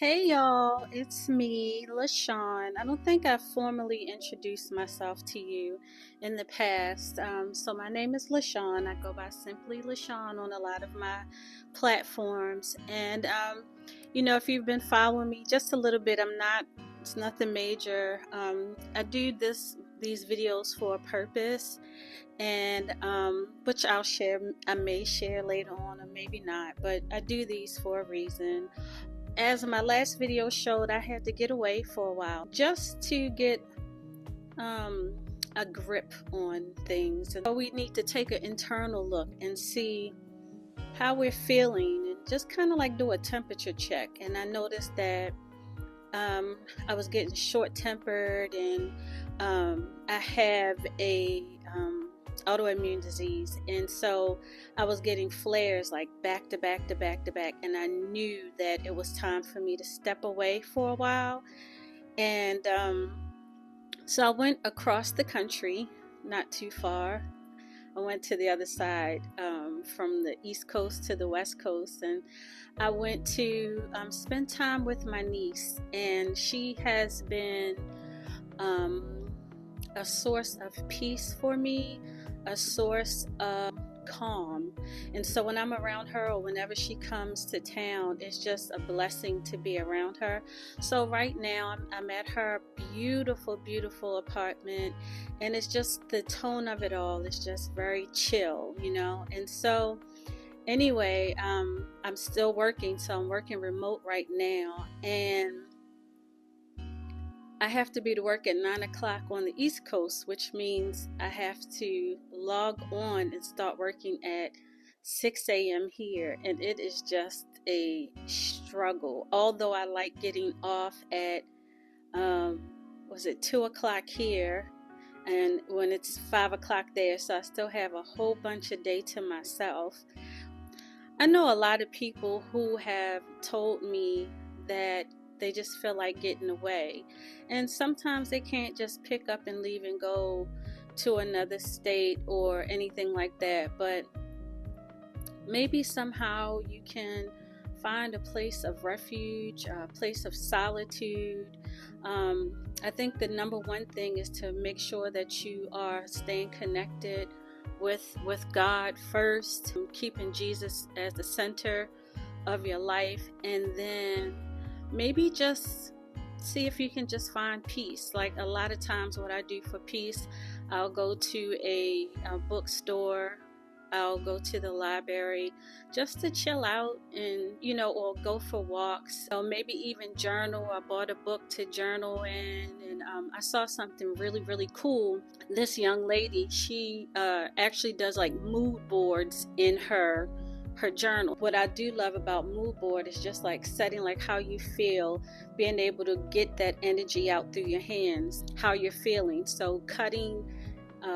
Hey y'all, it's me, LaShawn. I don't think I've formally introduced myself to you in the past. So my name is LaShawn. I go by simply LaShawn on a lot of my platforms. And if you've been following me just a little bit, it's nothing major. I do these videos for a purpose, and which I may share later on or maybe not, but I do these for a reason. As my last video showed, I had to get away for a while just to get um, a grip on things. And so we need to take an internal look and see how we're feeling and just kind of like do a temperature check. And I noticed that I was getting short-tempered, and I have a autoimmune disease, and so I was getting flares like back to back to back to back, and I knew that it was time for me to step away for a while. And so I went across the country, not too far. I went to the other side, from the East Coast to the West Coast, and I went to spend time with my niece, and she has been a source of peace for me, a source of calm. And so when I'm around her, or whenever she comes to town, it's just a blessing to be around her. So right now I'm at her beautiful, beautiful apartment, and it's just the tone of it all is just very chill. And so anyway, I'm still working, so I'm working remote right now, and I have to be to work at 9 o'clock on the East Coast, which means I have to log on and start working at 6 a.m. here. And it is just a struggle. Although I like getting off at, 2 o'clock here, and when it's 5 o'clock there. So I still have a whole bunch of day to myself. I know a lot of people who have told me that they just feel like getting away, and sometimes they can't just pick up and leave and go to another state or anything like that, but maybe somehow you can find a place of refuge, a place of solitude. I think the number one thing is to make sure that you are staying connected with God first, keeping Jesus as the center of your life, and then maybe just see if you can just find peace. Like a lot of times what I do for peace, I'll go to a bookstore, I'll go to the library just to chill out, and or go for walks, or maybe even journal. I bought a book to journal in, and I saw something really, really cool. This young lady, she actually does like mood boards in her journal. What I do love about mood board is just like setting like how you feel, being able to get that energy out through your hands, how you're feeling. So cutting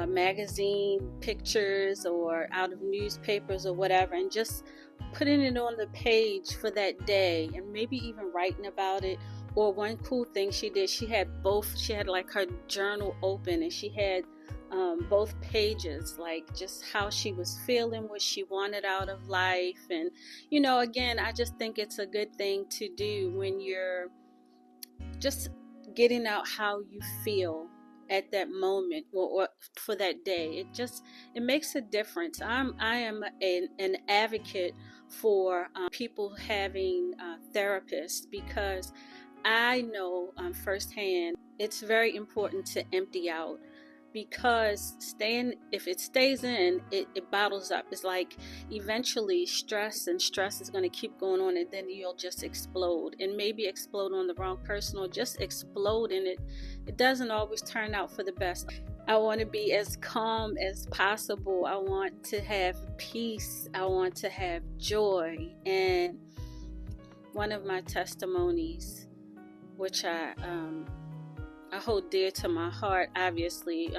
magazine pictures or out of newspapers or whatever, and just putting it on the page for that day, and maybe even writing about it. Or one cool thing she did, she had like her journal open, and she had both pages, like just how she was feeling, what she wanted out of life. And again, I just think it's a good thing to do when you're just getting out how you feel at that moment, or for that day. It makes a difference. I am an advocate for people having therapists, because I know firsthand it's very important to empty out, because if it stays in, it bottles up. It's like eventually stress is going to keep going on, and then you'll just explode, and maybe explode on the wrong person, or just explode, and it doesn't always turn out for the best. I want to be as calm as possible. I want to have peace. I want to have joy. And one of my testimonies, which I hold dear to my heart, obviously.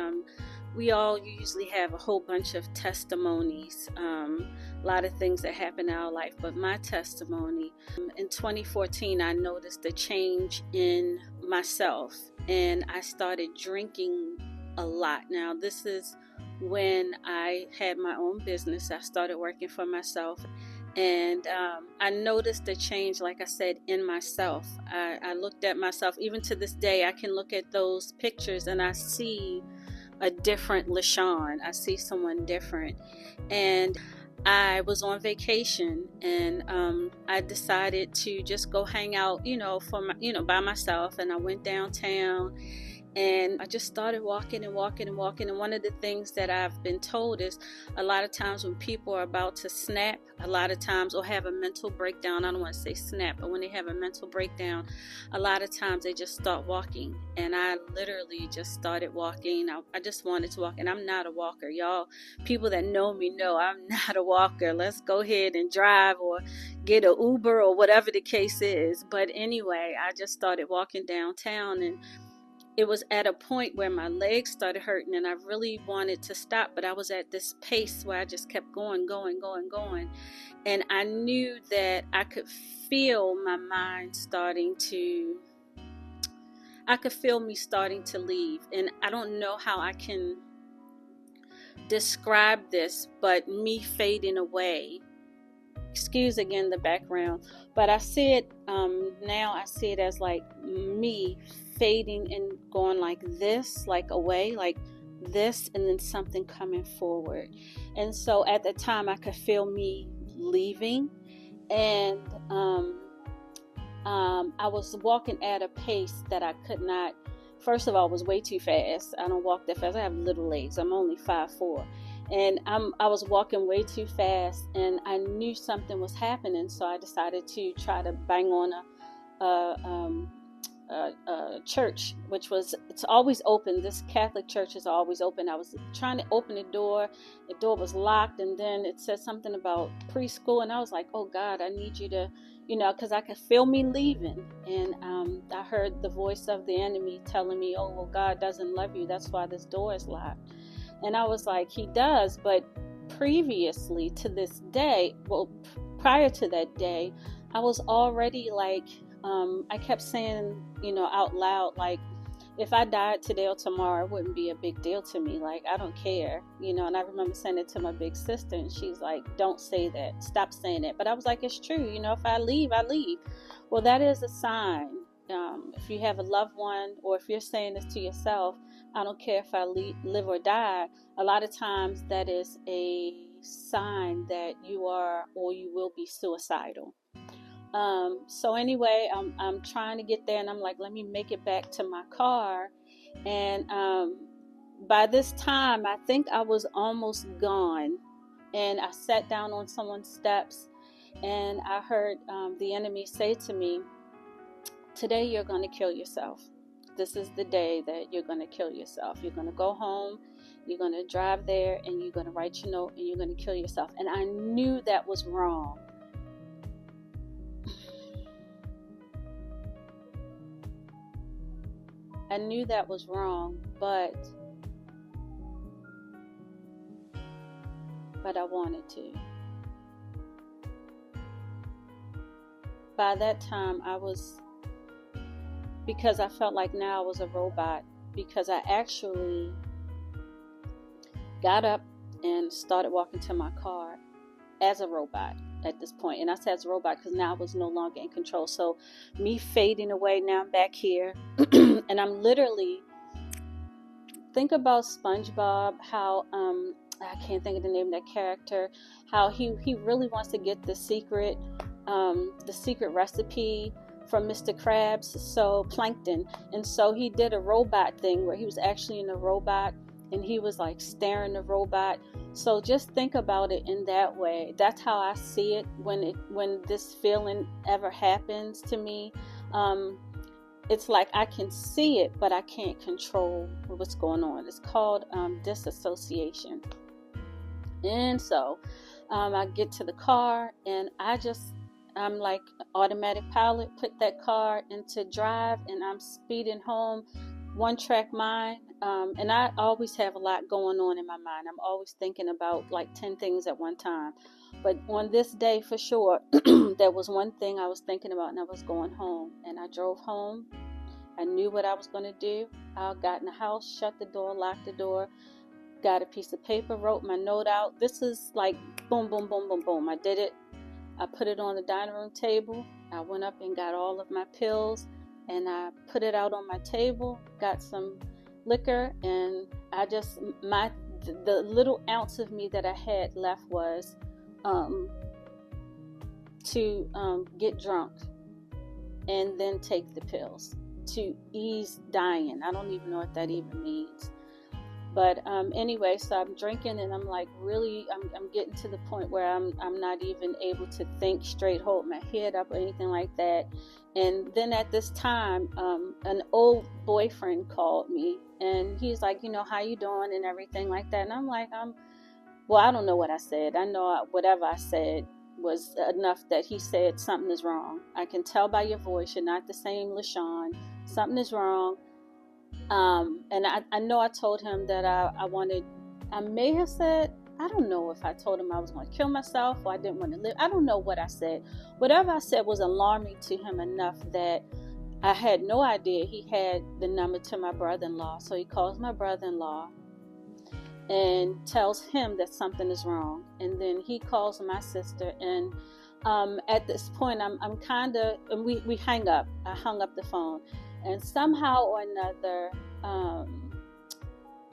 We all usually have a whole bunch of testimonies, a lot of things that happen in our life, but my testimony, in 2014, I noticed a change in myself, and I started drinking a lot. Now, this is when I had my own business. I started working for myself, And I noticed a change, like I said, in myself. I looked at myself. Even to this day, I can look at those pictures and I see a different LaShawn. I see someone different. And I was on vacation, and I decided to just go hang out, by myself. And I went downtown, and I just started walking and walking and walking. And one of the things that I've been told is a lot of times when people are about to snap, a lot of times, or have a mental breakdown, I don't want to say snap, but when they have a mental breakdown, a lot of times they just start walking. And I literally just started walking. I just wanted to walk, and I'm not a walker. Y'all, people that know me know I'm not a walker. Let's go ahead and drive or get an Uber or whatever the case is. But anyway, I just started walking downtown, and it was at a point where my legs started hurting and I really wanted to stop, but I was at this pace where I just kept going. And I knew that I could feel my mind I could feel me starting to leave. And I don't know how I can describe this, but me fading away. Excuse again the background, but I see it now. I see it as like me fading and going like this, like away, like this, and then something coming forward. And so at the time, I could feel me leaving, and I was walking at a pace that I could not. First of all, it was way too fast. I don't walk that fast. I have little legs. I'm only 5'4". And I was walking way too fast, and I knew something was happening, so I decided to try to bang on a church, it's always open. This Catholic church is always open. I was trying to open the door was locked, and then it said something about preschool, and I was like, oh God, I need you to, because I could feel me leaving. And I heard the voice of the enemy telling me, oh, well, God doesn't love you, that's why this door is locked. And I was like, he does. But previously to this day, prior to that day, I was already like, I kept saying, out loud, like, if I died today or tomorrow, it wouldn't be a big deal to me. Like, I don't care, And I remember saying it to my big sister, and she's like, don't say that. Stop saying it. But I was like, it's true. If I leave, I leave. Well, that is a sign. If you have a loved one, or if you're saying this to yourself, I don't care if I live or die, a lot of times that is a sign that you are or you will be suicidal. So anyway, I'm trying to get there, and I'm like, let me make it back to my car. And by this time, I think I was almost gone. And I sat down on someone's steps, and I heard the enemy say to me, today you're going to kill yourself. This is the day that you're going to kill yourself. You're going to go home, you're going to drive there, and you're going to write your note, and you're going to kill yourself. And I knew that was wrong. I knew that was wrong, but I wanted to. By that time, because I felt like now I was a robot, because I actually got up and started walking to my car as a robot at this point. And I said as a robot because now I was no longer in control. So me fading away, now I'm back here. And I'm literally, think about SpongeBob, how I can't think of the name of that character, how he really wants to get the secret recipe from Mr. Krabs, so Plankton. And so he did a robot thing where he was actually in a robot, and he was like staring the robot. So just think about it in that way. That's how I see it when this feeling ever happens to me. It's like I can see it, but I can't control what's going on. It's called disassociation. And so I get to the car, and I'm like automatic pilot, put that car into drive, and I'm speeding home, one track mind. And I always have a lot going on in my mind. I'm always thinking about like 10 things at one time. But on this day, for sure, there was one thing I was thinking about, and I was going home. And I drove home. I knew what I was going to do. I got in the house, shut the door, locked the door, got a piece of paper, wrote my note out. This is like boom, boom, boom, boom, boom. I did it I put it on the dining room table. I went up and got all of my pills, and I put it out on my table, got some liquor, and the little ounce of me that I had left was to get drunk and then take the pills to ease dying. I don't even know what that even means. But anyway, so I'm drinking, and I'm like, really, I'm getting to the point where I'm not even able to think straight, hold my head up, or anything like that. And then at this time, an old boyfriend called me, and he's like, how you doing and everything like that. And I'm like, well, I don't know what I said. I know whatever I said was enough that he said something is wrong. I can tell by your voice you're not the same LaShawn. Something is wrong. And I know I told him that I may have said, I don't know if I told him I was going to kill myself or I didn't want to live. I don't know what I said. Whatever I said was alarming to him enough that I had no idea he had the number to my brother-in-law. So he calls my brother-in-law and tells him that something is wrong. And then he calls my sister, and at this point I'm kind of, and we hang up. I hung up the phone. And somehow or another,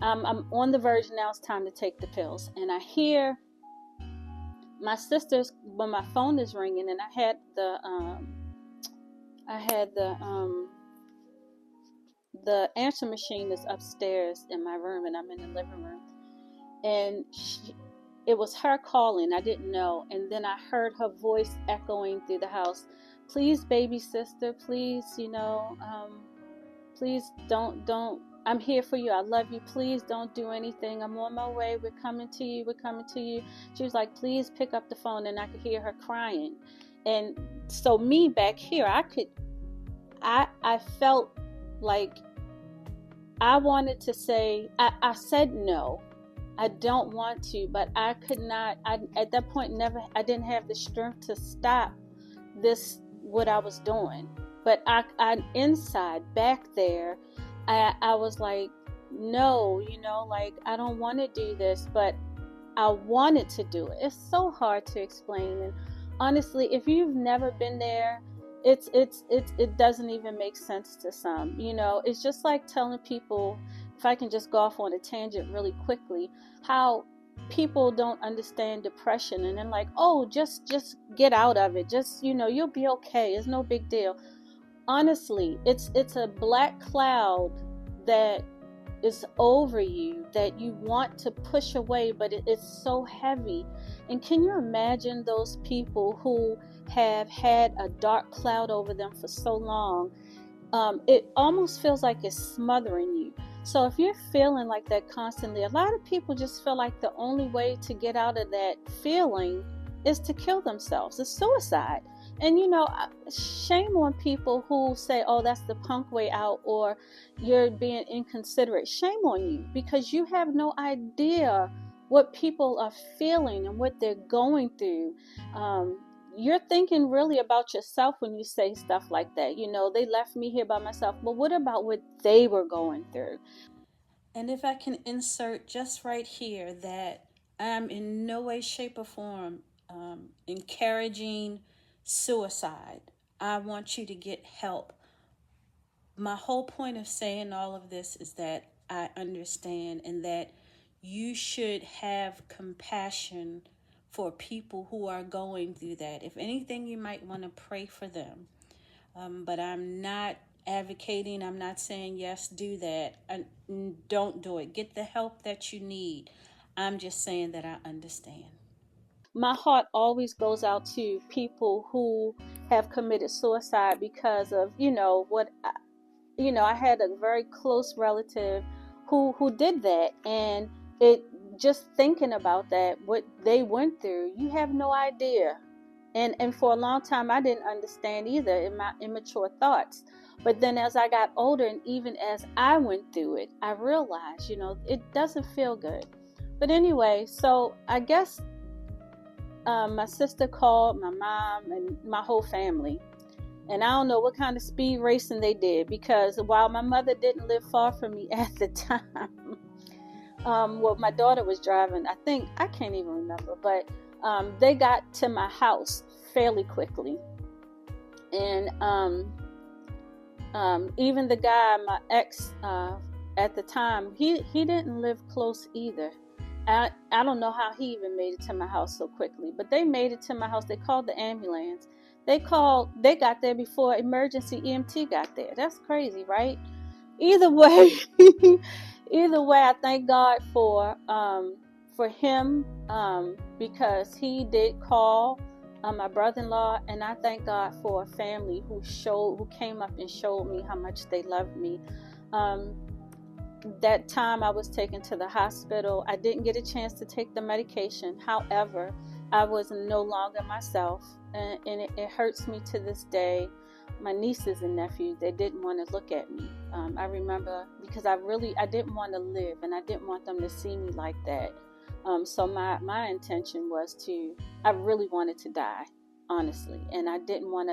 I'm on the verge now. It's time to take the pills. And I hear my sister's, when my phone is ringing, and I had the answer machine is upstairs in my room, and I'm in the living room. And it was her calling. I didn't know. And then I heard her voice echoing through the house. Please, baby sister, please, please don't, I'm here for you. I love you. Please don't do anything. I'm on my way. We're coming to you. She was like, please pick up the phone. And I could hear her crying. And so me back here, I felt like I wanted to say, I said no. I don't want to, but I could not, at that point, I didn't have the strength to stop what I was doing. But I inside, back there, I was like, no, I don't want to do this, but I wanted to do it. It's so hard to explain. And honestly, if you've never been there, it doesn't even make sense to some. It's just like telling people, if I can just go off on a tangent really quickly, how people don't understand depression, and then like, oh, just get out of it. Just, you'll be okay. It's no big deal. Honestly, it's a black cloud that is over you that you want to push away, but it's so heavy. And can you imagine those people who have had a dark cloud over them for so long? It almost feels like it's smothering you. So if you're feeling like that constantly, a lot of people just feel like the only way to get out of that feeling is to kill themselves. It's suicide. And shame on people who say, oh, that's the punk way out, or you're being inconsiderate. Shame on you, because you have no idea what people are feeling and what they're going through. You're thinking really about yourself when you say stuff like that. They left me here by myself. But what about what they were going through? And if I can insert just right here that I'm in no way, shape, or form encouraging suicide. I want you to get help. My whole point of saying all of this is that I understand, and that you should have compassion for people who are going through that. If anything, you might want to pray for them. But I'm not advocating, I'm not saying, yes, do that. Don't do it. Get the help that you need. I'm just saying that I understand. My heart always goes out to people who have committed suicide because of, I had a very close relative who did that. And it just thinking about that, what they went through, you have no idea. And for a long time, I didn't understand either in my immature thoughts. But then as I got older, and even as I went through it, I realized, it doesn't feel good. But anyway, so I guess my sister called my mom and my whole family. And I don't know what kind of speed racing they did, because while my mother didn't live far from me at the time, my daughter was driving, I can't even remember, but they got to my house fairly quickly. And even the guy, my ex, at the time, he didn't live close either. I don't know how he even made it to my house so quickly, but they made it to my house. They called the ambulance. They got there before emergency EMT got there. That's crazy, right? Either way, I thank God for him, because he did call my brother-in-law, and I thank God for a family who came up and showed me how much they loved me. That time I was taken to the hospital, I didn't get a chance to take the medication. However, I was no longer myself, and it hurts me to this day. My nieces and nephews, they didn't want to look at me. I remember, because I didn't want to live, and I didn't want them to see me like that. So my intention was I really wanted to die, honestly, and I didn't want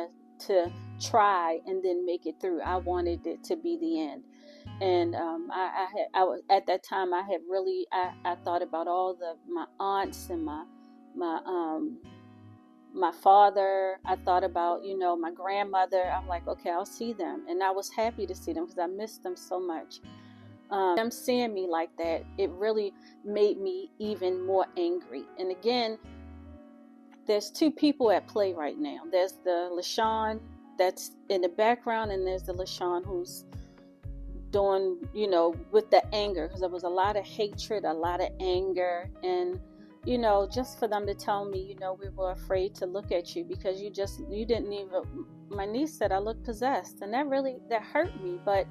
to try and then make it through. I wanted it to be the end. And I was at that time, I had really, I thought about all my aunts and my father. I thought about, my grandmother. I'm like, okay, I'll see them. And I was happy to see them because I missed them so much. Them seeing me like that, it really made me even more angry. And again, there's two people at play right now. There's the LaShawn that's in the background, and there's the LaShawn who's doing, with the anger, because there was a lot of hatred, a lot of anger, and just for them to tell me, we were afraid to look at you because you didn't even. My niece said I looked possessed, and that hurt me. But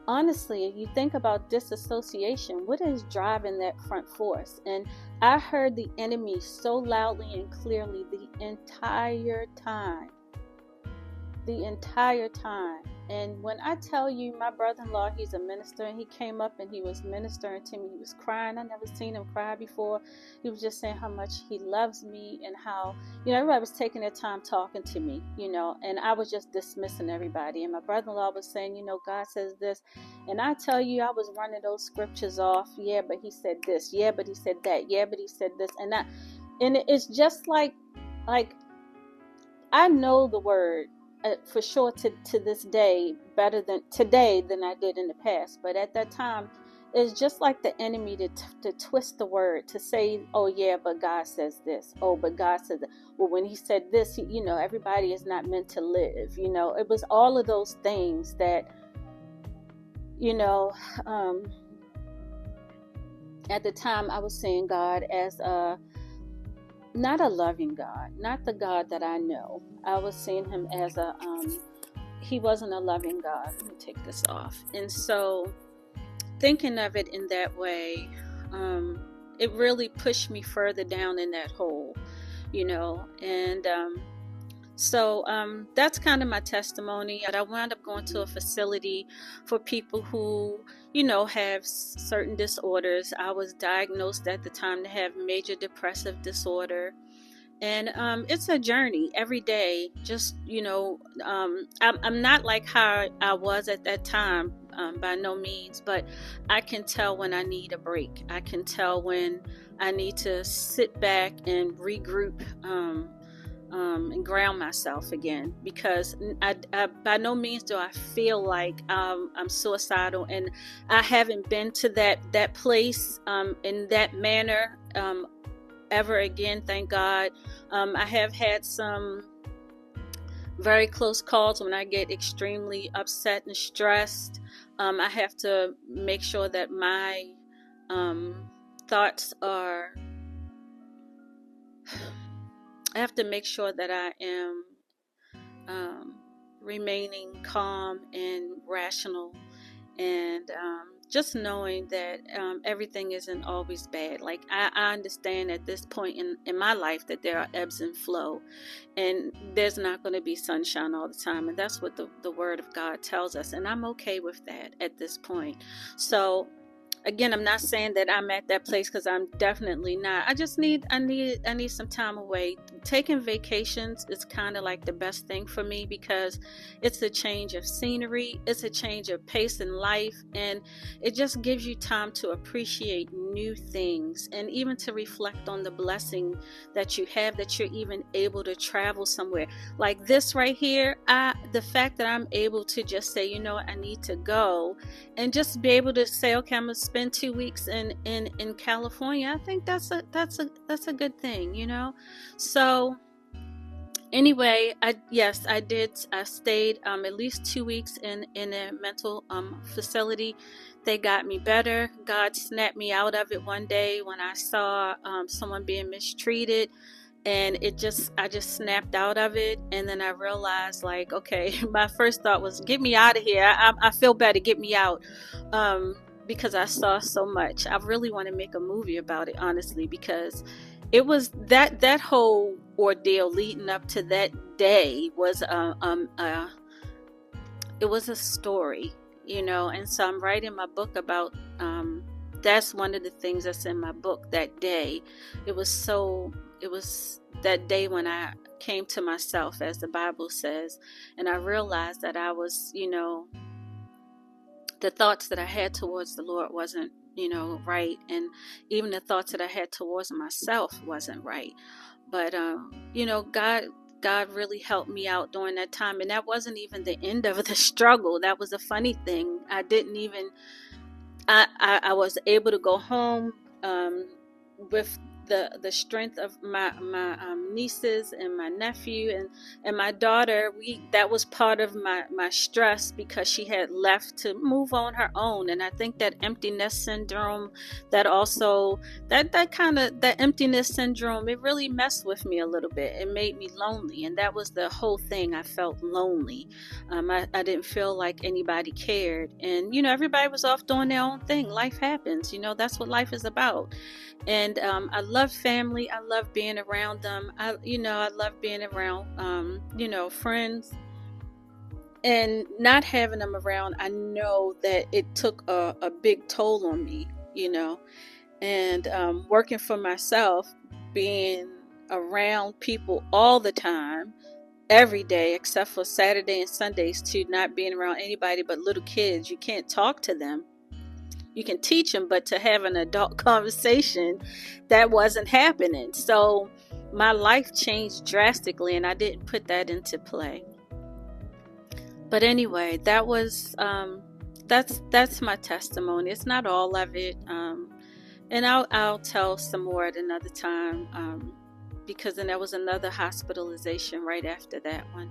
honestly, if you think about disassociation, what is driving that front force? And I heard the enemy so loudly and clearly the entire time. And when I tell you, my brother-in-law, he's a minister, and he came up and he was ministering to me. He was crying. I never seen him cry before. He was just saying how much he loves me, and how, everybody was taking their time talking to me, and I was just dismissing everybody. And my brother-in-law was saying, God says this. And I tell you, I was running those scriptures off. Yeah, but he said this. Yeah, but he said that. Yeah, but he said this. And it's just like I know the word. For sure, to this day, better than today than I did in the past. But at that time, it's just like the enemy to twist the word, to say, oh yeah, but God says this. Oh, but God says that. Well, when he said this, everybody is not meant to live. It was all of those things that, at the time I was seeing God as not a loving God, not the God that I know. I was seeing him as he wasn't a loving God. Let me take this off. And so thinking of it in that way, it really pushed me further down in that hole, and so that's kind of my testimony. I wound up going to a facility for people who, have certain disorders. I was diagnosed at the time to have major depressive disorder. And it's a journey every day. Just, I'm not like how I was at that time, by no means, but I can tell when I need a break. I can tell when I need to sit back and regroup, and ground myself again, because I by no means do I feel like I'm suicidal, and I haven't been to that place in that manner ever again, thank God. I have had some very close calls when I get extremely upset and stressed. I have to make sure that my thoughts are I have to make sure that I am remaining calm and rational, and just knowing that everything isn't always bad. Like I understand at this point in my life that there are ebbs and flow, and there's not going to be sunshine all the time, and that's what the Word of God tells us, and I'm okay with that at this point. So again, I'm not saying that I'm at that place, because I'm definitely not. I need some time away, taking vacations is kind of like the best thing for me, because it's a change of scenery, it's a change of pace in life, and it just gives you time to appreciate new things, and even to reflect on the blessing that you have, that you're even able to travel somewhere like this right here. The fact that I'm able to just say, you know what, I need to go, and just be able to say, okay, I'm gonna spend 2 weeks in California. I think that's a good thing, you know. So anyway, I stayed at least 2 weeks in a mental facility. They got me better. God snapped me out of it one day when I saw someone being mistreated, and I just snapped out of it. And then I realized, like, okay, my first thought was, get me out of here. I feel better, get me out. Because I saw so much. I really want to make a movie about it, honestly, because it was that whole ordeal leading up to that day was it was a story, you know. And so I'm writing my book about that's one of the things that's in my book. That day, it was that day when I came to myself, as the Bible says, and I realized that I was, you know, the thoughts that I had towards the Lord wasn't, you know, right. And even the thoughts that I had towards myself wasn't right. But, you know, God really helped me out during that time. And that wasn't even the end of the struggle. That was a funny thing. I was able to go home with the strength of my nieces and my nephew and my daughter. That was part of my stress, because she had left to move on her own. And I think that emptiness syndrome, that emptiness syndrome, it really messed with me a little bit. It made me lonely, and that was the whole thing. I felt lonely. I didn't feel like anybody cared, and you know, everybody was off doing their own thing. Life happens, you know. That's what life is about. And I love family. I love being around them. I love being around, you know, friends. And not having them around, I know that it took a big toll on me, you know. And working for myself, being around people all the time, every day, except for Saturday and Sundays, to not being around anybody but little kids. You can't talk to them. You can teach them, but to have an adult conversation, that wasn't happening. So my life changed drastically, and I didn't put that into play. But anyway, that was that's my testimony. It's not all of it, and I'll tell some more at another time, because then there was another hospitalization right after that one.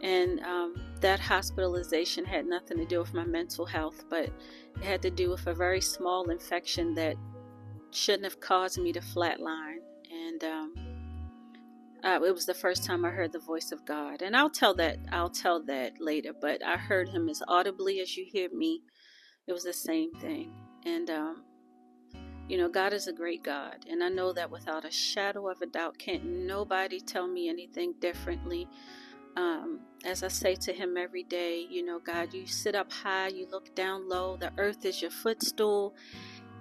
And that hospitalization had nothing to do with my mental health, but it had to do with a very small infection that shouldn't have caused me to flatline. And it was the first time I heard the voice of God. And I'll tell that later, but I heard him as audibly as you hear me. It was the same thing. And you know, God is a great God, and I know that without a shadow of a doubt. Can't nobody tell me anything differently. As I say to him every day, you know, God, you sit up high, you look down low, the earth is your footstool,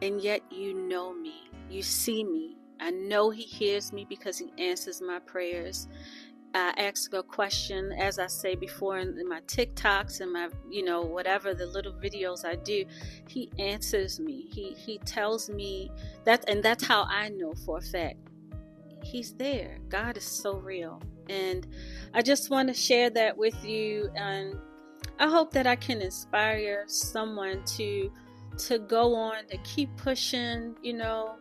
and yet you know me, you see me. I know he hears me because he answers my prayers. I ask a question, as I say before, in my TikToks and my, you know, whatever the little videos I do, he answers me. He tells me that, and that's how I know for a fact he's there. God is so real. And I just want to share that with you, and I hope that I can inspire someone to go on, to keep pushing. You know,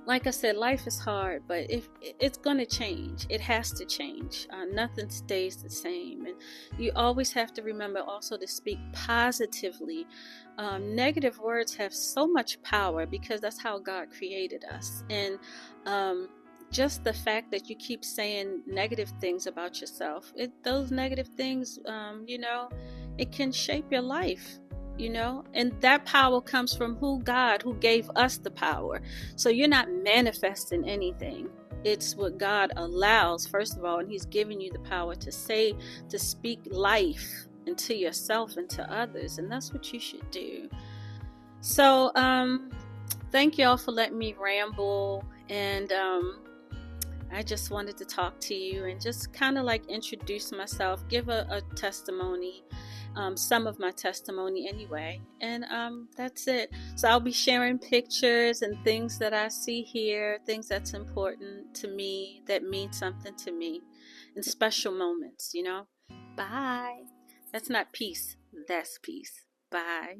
like I said, life is hard, but if it's going to change, it has to change. Nothing stays the same, and you always have to remember also to speak positively. Negative words have so much power, because that's how God created us. And just the fact that you keep saying negative things about yourself, those negative things, you know, it can shape your life, you know. And that power comes from God, who gave us the power. So you're not manifesting anything. It's what God allows, first of all, and he's giving you the power to speak life into yourself and to others, and that's what you should do. So thank y'all for letting me ramble, and I just wanted to talk to you and just kind of like introduce myself, give a testimony, some of my testimony anyway. And that's it. So I'll be sharing pictures and things that I see here, things that's important to me, that mean something to me, and special moments, you know. Bye. That's not peace. That's peace. Bye.